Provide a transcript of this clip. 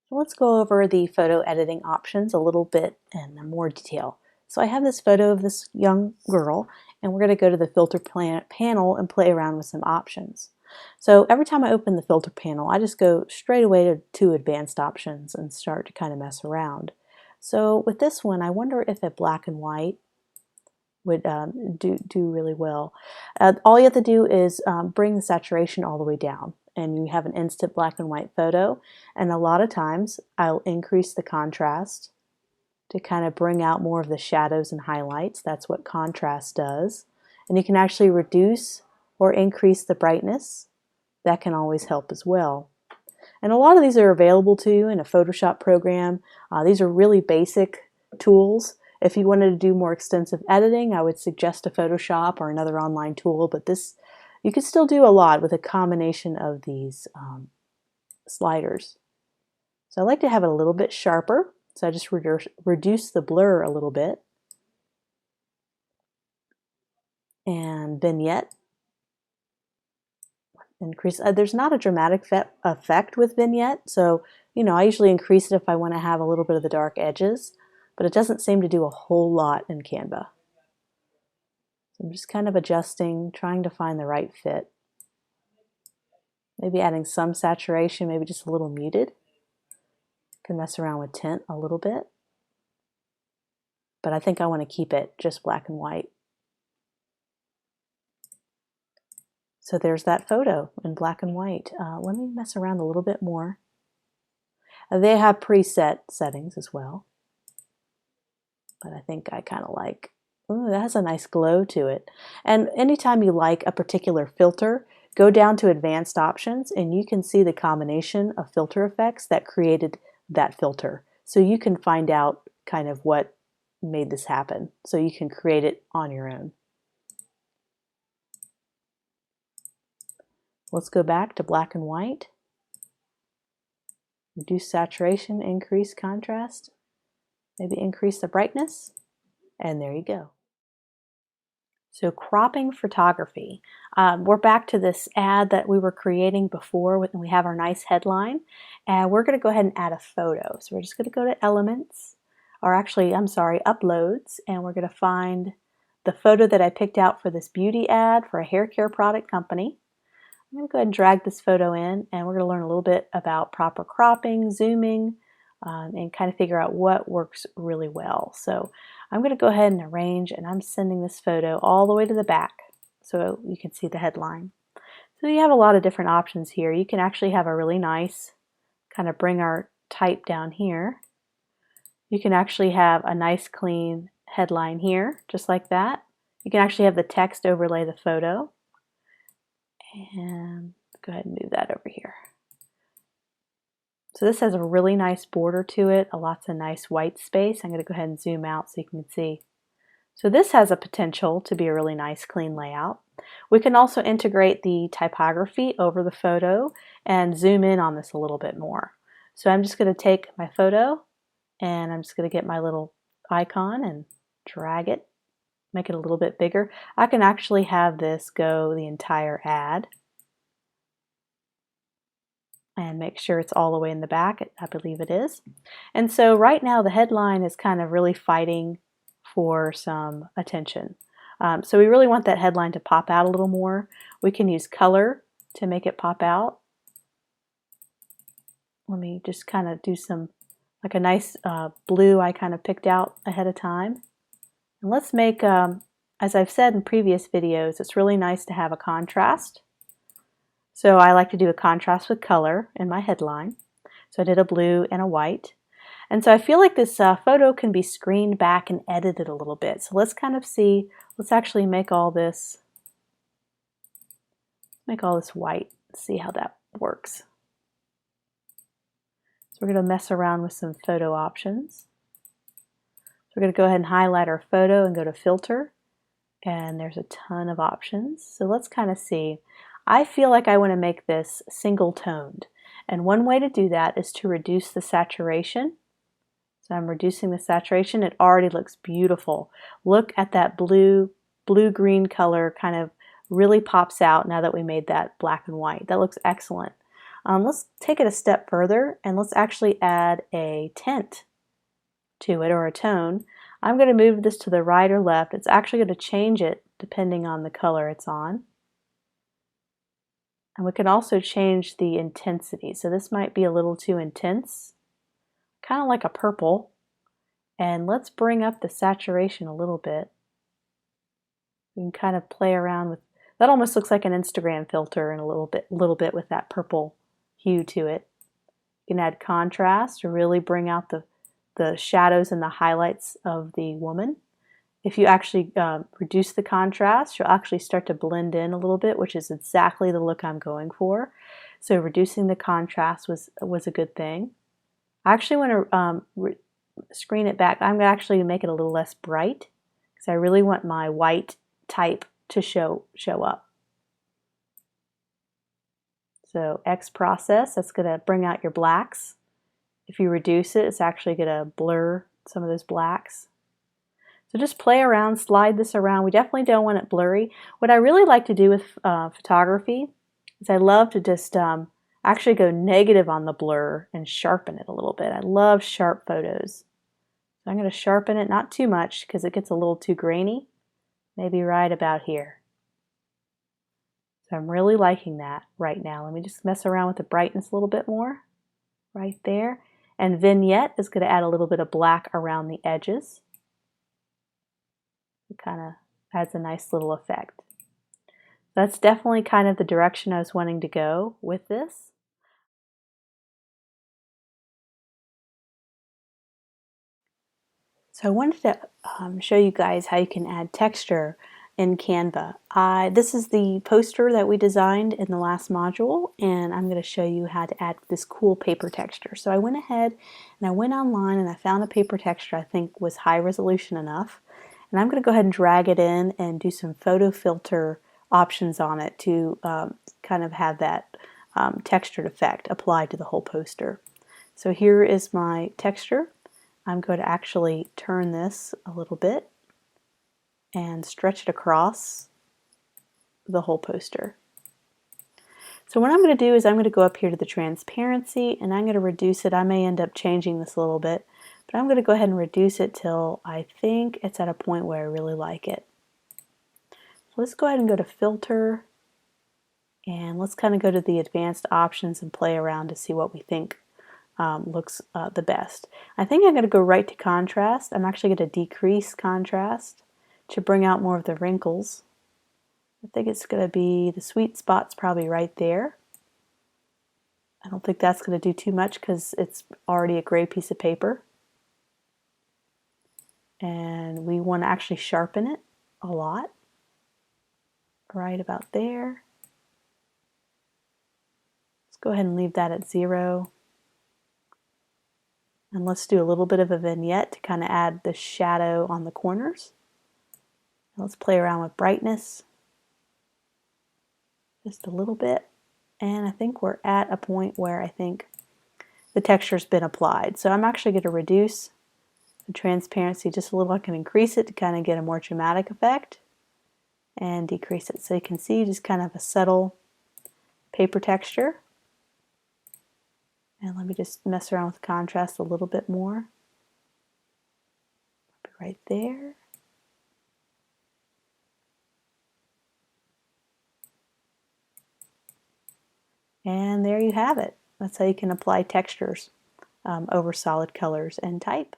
So let's go over the photo editing options a little bit in more detail. So I have this photo of this young girl, and we're going to go to the filter panel and play around with some options. So every time I open the filter panel, I just go straight away to advanced options and start to kind of mess around. So with this one, I wonder if a black and white would do really well. All you have to do is bring the saturation all the way down, and you have an instant black and white photo. And a lot of times I'll increase the contrast to kind of bring out more of the shadows and highlights. That's what contrast does. And you can actually reduce or increase the brightness. That can always help as well. And a lot of these are available to you in a Photoshop program. These are really basic tools. If you wanted to do more extensive editing, I would suggest a Photoshop or another online tool, but this, you could still do a lot with a combination of these sliders. So I like to have it a little bit sharper, so I just reduce the blur a little bit. And vignette, increase. There's not a dramatic effect with vignette, so I usually increase it if I want to have a little bit of the dark edges, but it doesn't seem to do a whole lot in Canva. So I'm just kind of adjusting, trying to find the right fit. Maybe adding some saturation, maybe just a little muted. Can mess around with tint a little bit, but I think I want to keep it just black and white. So there's that photo in black and white. Let me mess around a little bit more. They have preset settings as well, but I think I kind of like, ooh, that has a nice glow to it. And anytime you like a particular filter, go down to advanced options and you can see the combination of filter effects that created that filter. So you can find out kind of what made this happen. So you can create it on your own. Let's go back to black and white. Reduce saturation, increase contrast, maybe increase the brightness, and there you go. So cropping photography. We're back to this ad that we were creating before, and we have our nice headline, and we're going to go ahead and add a photo. So we're just going to go to Elements, or actually, I'm sorry, Uploads, and we're going to find the photo that I picked out for this beauty ad for a hair care product company. I'm going to go ahead and drag this photo in, and we're going to learn a little bit about proper cropping, zooming, and kind of figure out what works really well. So I'm going to go ahead and arrange, and I'm sending this photo all the way to the back so you can see the headline. So you have a lot of different options here. You can actually have a really nice, kind of bring our type down here. You can actually have a nice clean headline here, just like that. You can actually have the text overlay the photo. And go ahead and move that over here. So this has a really nice border to it, lots of nice white space. I'm going to go ahead and zoom out so you can see. So this has a potential to be a really nice clean layout. We can also integrate the typography over the photo and zoom in on this a little bit more. So I'm just going to take my photo and I'm just going to get my little icon and drag it. Make it a little bit bigger. I can actually have this go the entire ad and make sure it's all the way in the back. I believe it is. And so right now the headline is kind of really fighting for some attention. So we really want that headline to pop out a little more. We can use color to make it pop out. Let me just kind of do some, like a nice blue I kind of picked out ahead of time. And let's make, as I've said in previous videos, it's really nice to have a contrast. So I like to do a contrast with color in my headline. So I did a blue and a white. And so I feel like this photo can be screened back and edited a little bit. So let's kind of see, let's actually make all this white. See how that works. So we're going to mess around with some photo options. We're going to go ahead and highlight our photo and go to filter, and there's a ton of options. So let's kind of see. I feel like I want to make this single toned, and one way to do that is to reduce the saturation. So I'm reducing the saturation. It already looks beautiful. Look at that blue-green color, kind of really pops out now that we made that black and white. That looks excellent. Let's take it a step further and let's actually add a tint to it, or a tone. I'm going to move this to the right or left. It's actually going to change it depending on the color it's on. And we can also change the intensity. So this might be a little too intense, kind of like a purple. And let's bring up the saturation a little bit. We can kind of play around with that. Almost looks like an Instagram filter, and a little bit with that purple hue to it. You can add contrast to really bring out the shadows and the highlights of the woman. If you actually reduce the contrast, you'll actually start to blend in a little bit, which is exactly the look I'm going for. So reducing the contrast was a good thing. I actually want to screen it back. I'm going to actually make it a little less bright because I really want my white type to show up. So X process, that's going to bring out your blacks. If you reduce it, it's actually going to blur some of those blacks. So just play around, slide this around. We definitely don't want it blurry. What I really like to do with photography is I love to just actually go negative on the blur and sharpen it a little bit. I love sharp photos. So I'm going to sharpen it, not too much because it gets a little too grainy, maybe right about here. So I'm really liking that right now. Let me just mess around with the brightness a little bit more right there. And vignette is going to add a little bit of black around the edges. It kind of adds a nice little effect. That's definitely kind of the direction I was wanting to go with this. So I wanted to show you guys how you can add texture in Canva. This is the poster that we designed in the last module, and I'm going to show you how to add this cool paper texture. So I went ahead and I went online and I found a paper texture I think was high resolution enough. And I'm going to go ahead and drag it in and do some photo filter options on it to kind of have that textured effect applied to the whole poster. So here is my texture. I'm going to actually turn this a little bit and stretch it across the whole poster. So what I'm going to do is I'm going to go up here to the transparency and I'm going to reduce it. I may end up changing this a little bit, but I'm going to go ahead and reduce it till I think it's at a point where I really like it. So let's go ahead and go to filter, and let's kind of go to the advanced options and play around to see what we think looks the best. I think I'm going to go right to contrast. I'm actually going to decrease contrast to bring out more of the wrinkles. I think it's going to be, the sweet spot's probably right there. I don't think that's going to do too much because it's already a gray piece of paper. And we want to actually sharpen it a lot. Right about there. Let's go ahead and leave that at 0. And let's do a little bit of a vignette to kind of add the shadow on the corners. Let's play around with brightness just a little bit. And I think we're at a point where I think the texture's been applied. So I'm actually going to reduce the transparency just a little. I can increase it to kind of get a more dramatic effect and decrease it. So you can see just kind of a subtle paper texture. And let me just mess around with contrast a little bit more. Right there. And there you have it. That's how you can apply textures over solid colors and type.